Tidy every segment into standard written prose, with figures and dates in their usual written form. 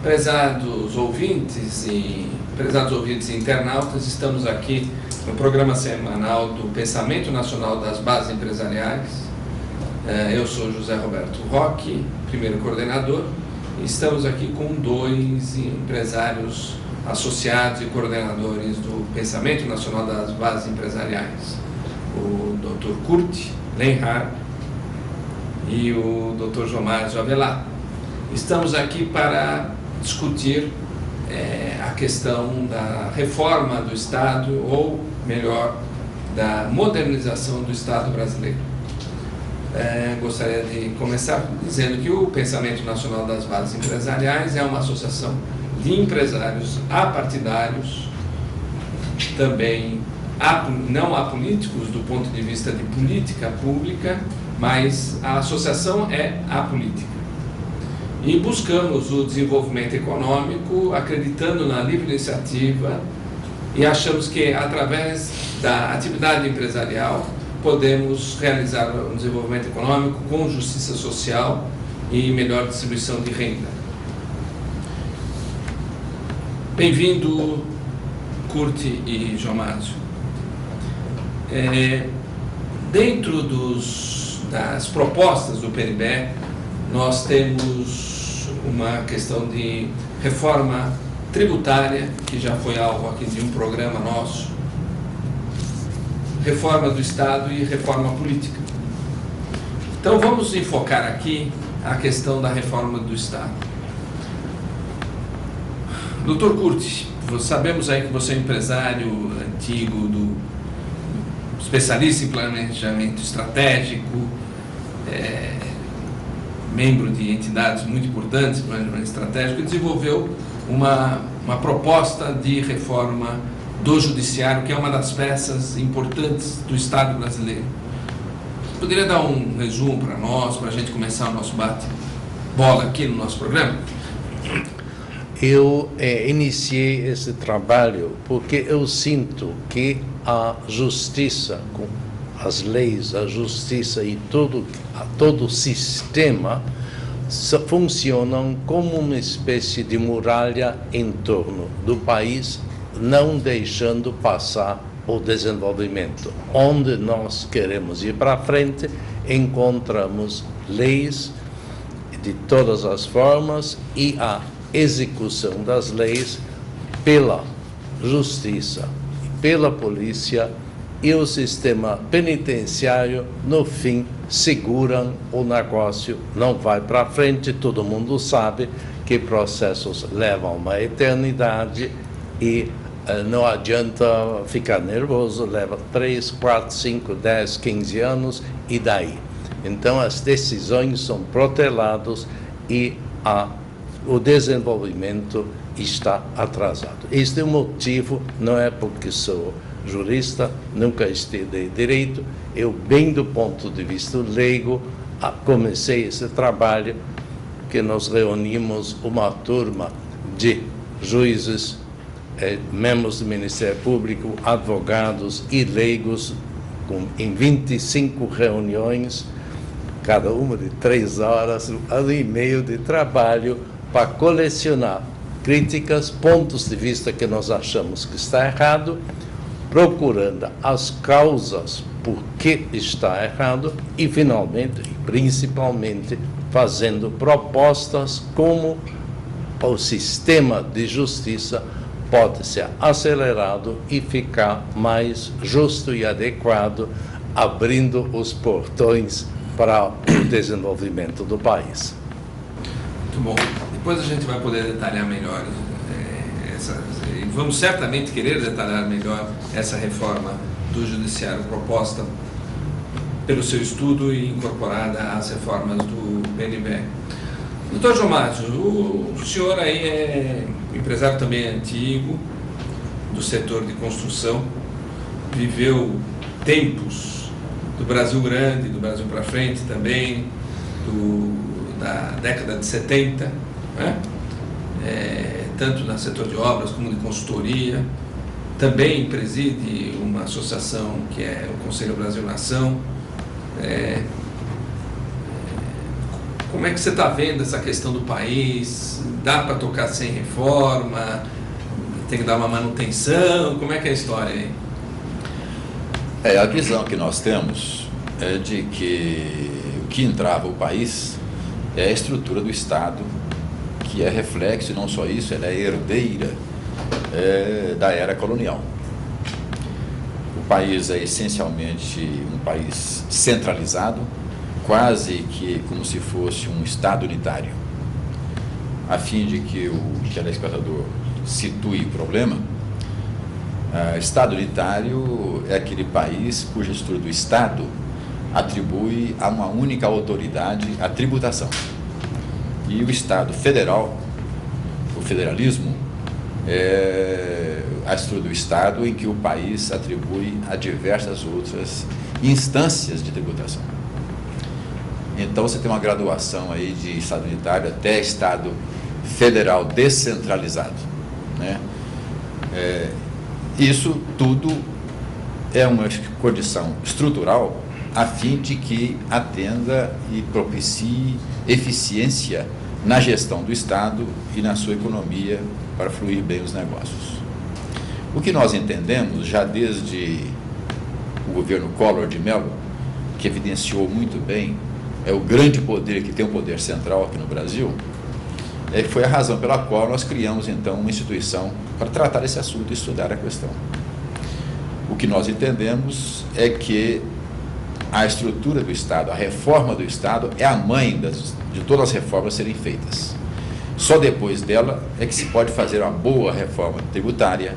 Prezados ouvintes e internautas, estamos aqui no programa semanal do Pensamento Nacional das Bases Empresariais. Eu sou José Roberto Roque, primeiro coordenador, e estamos aqui com dois empresários associados e coordenadores do Pensamento Nacional das Bases Empresariais, o Dr. Kurt Lenhardt e o Dr. Jomásio Avelar. Estamos aqui para discutir a questão da reforma do Estado, ou melhor, da modernização do Estado brasileiro. Gostaria de começar dizendo que o Pensamento Nacional das Bases Empresariais é uma associação de empresários apartidários, também não apolíticos do ponto de vista de política pública, mas a associação é apolítica. E buscamos o desenvolvimento econômico acreditando na livre iniciativa e achamos que, através da atividade empresarial, podemos realizar um desenvolvimento econômico com justiça social e melhor distribuição de renda. Bem-vindo, Kurt e Jomásio. Dentro das propostas do PNB, nós temos uma questão de reforma tributária, que já foi alvo aqui de um programa nosso, reforma do Estado e reforma política. Então vamos enfocar aqui a questão da reforma do Estado. Dr. Kurt, sabemos aí que você é um empresário antigo, especialista em planejamento estratégico, membro de entidades muito importantes em planejamento estratégico, e desenvolveu uma proposta de reforma do Judiciário, que é uma das peças importantes do Estado brasileiro. Você poderia dar um resumo para nós, para a gente começar o nosso bate-bola aqui no nosso programa? Eu iniciei esse trabalho porque eu sinto que a justiça, com as leis, a justiça e todo o sistema funcionam como uma espécie de muralha em torno do país, não deixando passar o desenvolvimento. Onde nós queremos ir para frente, encontramos leis de todas as formas e a execução das leis pela justiça, pela polícia e o sistema penitenciário, no fim, seguram o negócio, não vai para frente. Todo mundo sabe que processos levam uma eternidade e não adianta ficar nervoso, leva 3, 4, 5, 10, 15 anos e daí. Então as decisões são proteladas e o desenvolvimento está atrasado. Este é o motivo, não é porque sou jurista, nunca estudei direito, eu, bem do ponto de vista leigo, comecei esse trabalho, que nós reunimos uma turma de juízes, membros do Ministério Público, advogados e leigos, em 25 reuniões, cada uma de 3 horas, 1h30 de trabalho, para colecionar críticas, pontos de vista que nós achamos que está errado, procurando as causas por que está errado e, finalmente, e principalmente, fazendo propostas como o sistema de justiça pode ser acelerado e ficar mais justo e adequado, abrindo os portões para o desenvolvimento do país. Muito bom. Depois a gente vai poder detalhar melhor e vamos certamente querer detalhar melhor essa reforma do Judiciário proposta pelo seu estudo e incorporada às reformas do PNB. Doutor Jomásio, o senhor aí é empresário também antigo, do setor de construção, viveu tempos do Brasil grande, do Brasil para frente também, da década de 70, né? Tanto no setor de obras como de consultoria. Também preside uma associação que é o Conselho Brasil Nação. Como é que você está vendo essa questão do país? Dá para tocar sem reforma? Tem que dar uma manutenção? Como é que é a história aí? A visão que nós temos é de que o que entrava o país é a estrutura do Estado, que é reflexo, e não só isso, ela é herdeira da era colonial. O país é essencialmente um país centralizado, quase que como se fosse um Estado unitário. A fim de que o telespectador situe o problema, Estado unitário é aquele país cuja estrutura do Estado atribui a uma única autoridade a tributação. E o Estado federal, o federalismo, é a estrutura do Estado em que o país atribui a diversas outras instâncias de tributação. Então você tem uma graduação aí de Estado unitário até Estado federal descentralizado, né? Isso tudo é uma condição estrutural a fim de que atenda e propicie eficiência na gestão do Estado e na sua economia para fluir bem os negócios. O que nós entendemos já desde o governo Collor de Mello, que evidenciou muito bem o grande poder que tem o poder central aqui no Brasil, foi a razão pela qual nós criamos então uma instituição para tratar esse assunto e estudar a questão. O que nós entendemos é que a estrutura do Estado, a reforma do Estado é a mãe de todas as reformas serem feitas. Só depois dela é que se pode fazer uma boa reforma tributária,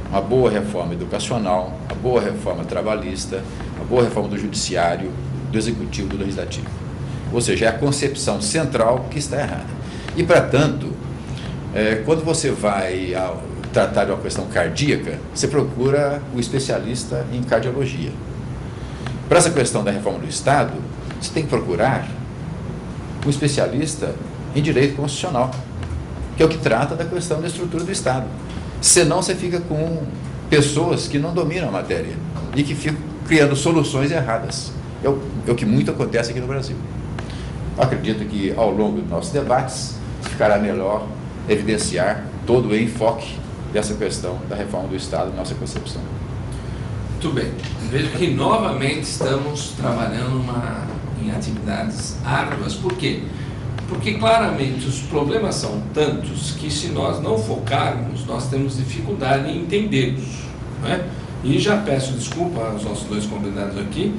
uma boa reforma educacional, uma boa reforma trabalhista, uma boa reforma do judiciário, do executivo, do legislativo. Ou seja, é a concepção central que está errada. E, para tanto, quando você vai tratar de uma questão cardíaca, você procura o especialista em cardiologia. Para essa questão da reforma do Estado, você tem que procurar um especialista em direito constitucional, que é o que trata da questão da estrutura do Estado. Senão você fica com pessoas que não dominam a matéria e que ficam criando soluções erradas. É o que muito acontece aqui no Brasil. Eu acredito que ao longo dos nossos debates ficará melhor evidenciar todo o enfoque dessa questão da reforma do Estado na nossa concepção. Muito bem. Vejo que novamente estamos trabalhando em atividades árduas. Por quê? Porque claramente os problemas são tantos que, se nós não focarmos, nós temos dificuldade em entendê-los, né? E já peço desculpa aos nossos dois convidados aqui,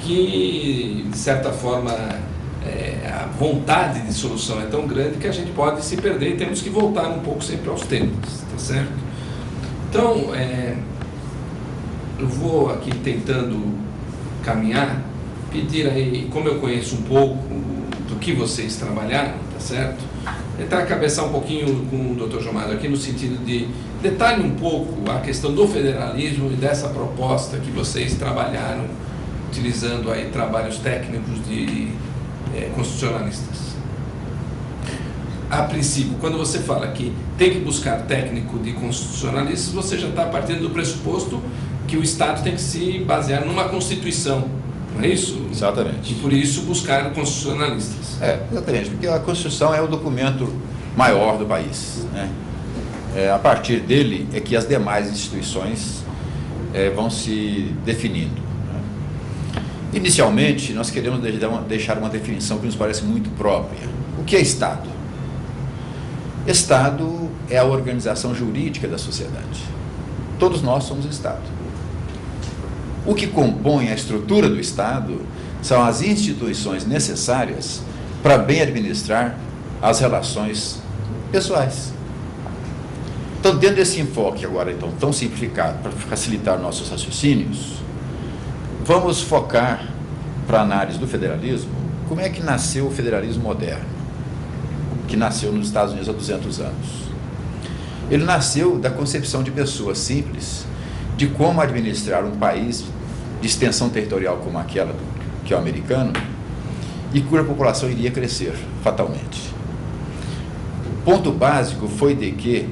que de certa forma a vontade de solução é tão grande que a gente pode se perder e temos que voltar um pouco sempre aos temas, tá certo? Então, eu vou aqui tentando caminhar, pedir aí, como eu conheço um pouco do que vocês trabalharam, tá certo? Tentar cabeçar um pouquinho com o Dr. João Mário aqui no sentido de detalhe um pouco a questão do federalismo e dessa proposta que vocês trabalharam, utilizando aí trabalhos técnicos de constitucionalistas. A princípio, quando você fala que tem que buscar técnico de constitucionalistas, você já está partindo do pressuposto que o Estado tem que se basear numa Constituição, não é isso? Exatamente. E por isso buscar constitucionalistas. Exatamente, porque a Constituição é o documento maior do país, né? A partir dele é que as demais instituições vão se definindo. Inicialmente, nós queremos deixar uma definição que nos parece muito própria. O que é Estado? Estado é a organização jurídica da sociedade. Todos nós somos Estado. O que compõe a estrutura do Estado são as instituições necessárias para bem administrar as relações pessoais. Então, dentro desse enfoque agora então tão simplificado para facilitar nossos raciocínios, vamos focar para a análise do federalismo como é que nasceu o federalismo moderno, que nasceu nos Estados Unidos há 200 anos. Ele nasceu da concepção de pessoas simples de como administrar um país de extensão territorial como aquela que é o americano e cuja população iria crescer fatalmente. O ponto básico foi de que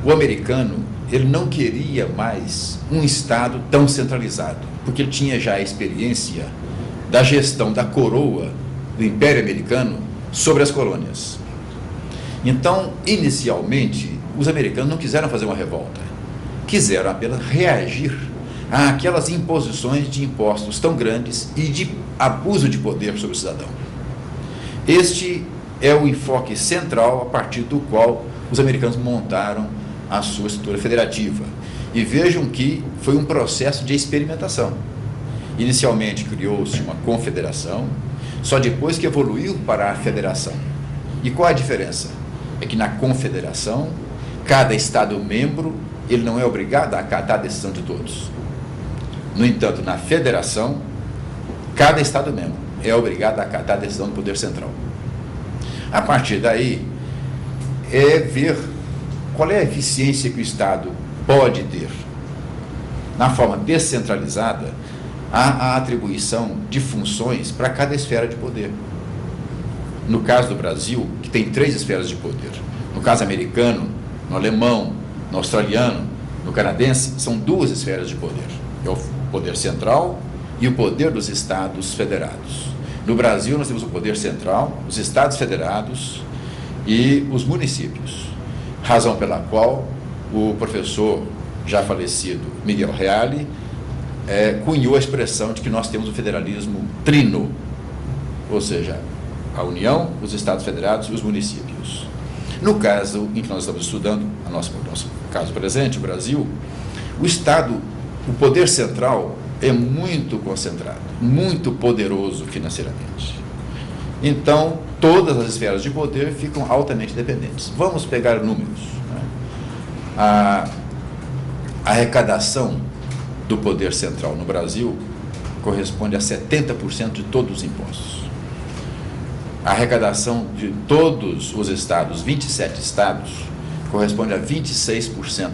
o americano ele não queria mais um Estado tão centralizado, porque ele tinha já a experiência da gestão da coroa do Império Americano sobre as colônias. Então, inicialmente, os americanos não quiseram fazer uma revolta, quiseram apenas reagir àquelas imposições de impostos tão grandes e de abuso de poder sobre o cidadão. Este é o enfoque central a partir do qual os americanos montaram a sua estrutura federativa. E vejam que foi um processo de experimentação. Inicialmente criou-se uma confederação, só depois que evoluiu para a federação. E qual a diferença? É que na confederação, cada Estado membro, ele não é obrigado a acatar a decisão de todos. No entanto, na federação, cada Estado membro é obrigado a acatar a decisão do poder central. A partir daí, é ver qual é a eficiência que o Estado pode ter. Na forma descentralizada, há a atribuição de funções para cada esfera de poder. No caso do Brasil, que tem 3 esferas de poder. No caso americano, no alemão, no australiano, no canadense, são 2 esferas de poder. É o poder central e o poder dos Estados federados. No Brasil, nós temos o poder central, os Estados federados e os municípios. Razão pela qual o professor já falecido Miguel Reale cunhou a expressão de que nós temos o federalismo trino, ou seja, a União, os Estados federados e os municípios. No caso em que nós estamos estudando, no nosso caso presente, o Brasil, o Estado, o poder central é muito concentrado, muito poderoso financeiramente. Então, todas as esferas de poder ficam altamente dependentes. Vamos pegar números. A arrecadação do poder central no Brasil corresponde a 70% de todos os impostos. A arrecadação de todos os estados, 27 estados, corresponde a 26%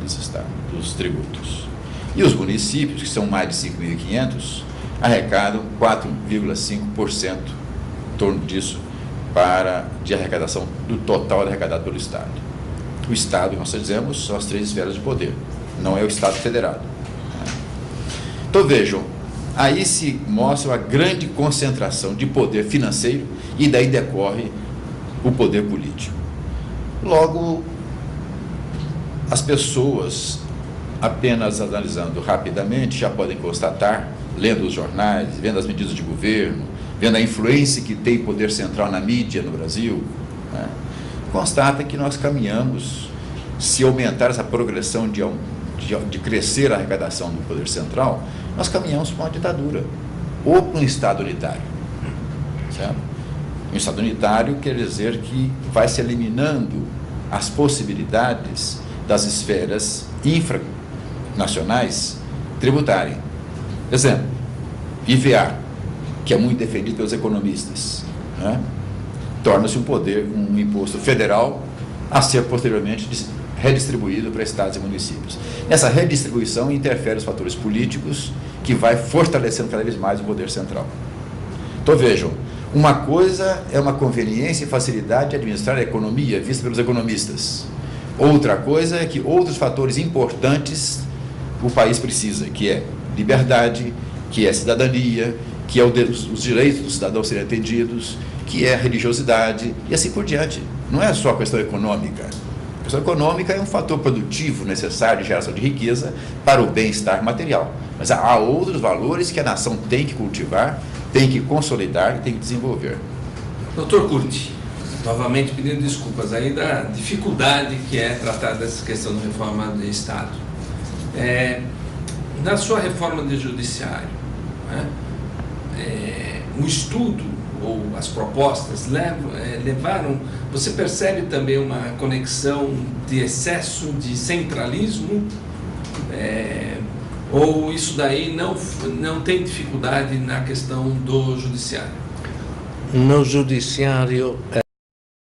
dos tributos. E os municípios, que são mais de 5.500, arrecadam 4,5%, em torno disso, de arrecadação do total arrecadado pelo Estado. O Estado, nós dizemos, são as 3 esferas de poder, não é o Estado federado. Então vejam, aí se mostra a grande concentração de poder financeiro e daí decorre o poder político. Logo, as pessoas, apenas analisando rapidamente, já podem constatar, lendo os jornais, vendo as medidas de governo, vendo a influência que tem o poder central na mídia no Brasil, constata que nós caminhamos, se aumentar essa progressão de crescer a arrecadação do poder central, nós caminhamos para uma ditadura, ou para um Estado unitário. Certo? Um Estado unitário quer dizer que vai se eliminando as possibilidades das esferas infranacionais tributarem. Exemplo, IVA, que é muito defendido pelos economistas, torna-se um imposto federal a ser posteriormente redistribuído para estados e municípios. Essa redistribuição interfere os fatores políticos que vai fortalecendo cada vez mais o poder central. Então vejam, uma coisa é uma conveniência e facilidade de administrar a economia vista pelos economistas. Outra coisa é que outros fatores importantes o país precisa, que é liberdade, que é cidadania, que é os direitos do cidadão serem atendidos, que é a religiosidade e assim por diante. Não é só a questão econômica. A questão econômica é um fator produtivo necessário de geração de riqueza para o bem-estar material. Mas há outros valores que a nação tem que cultivar, tem que consolidar e tem que desenvolver. Doutor Curti, novamente pedindo desculpas aí da dificuldade que é tratar dessa questão da reforma do Estado. Na sua reforma do judiciário, o estudo ou as propostas levaram, você percebe também uma conexão de excesso de centralismo, ou isso daí não tem dificuldade na questão do judiciário? No judiciário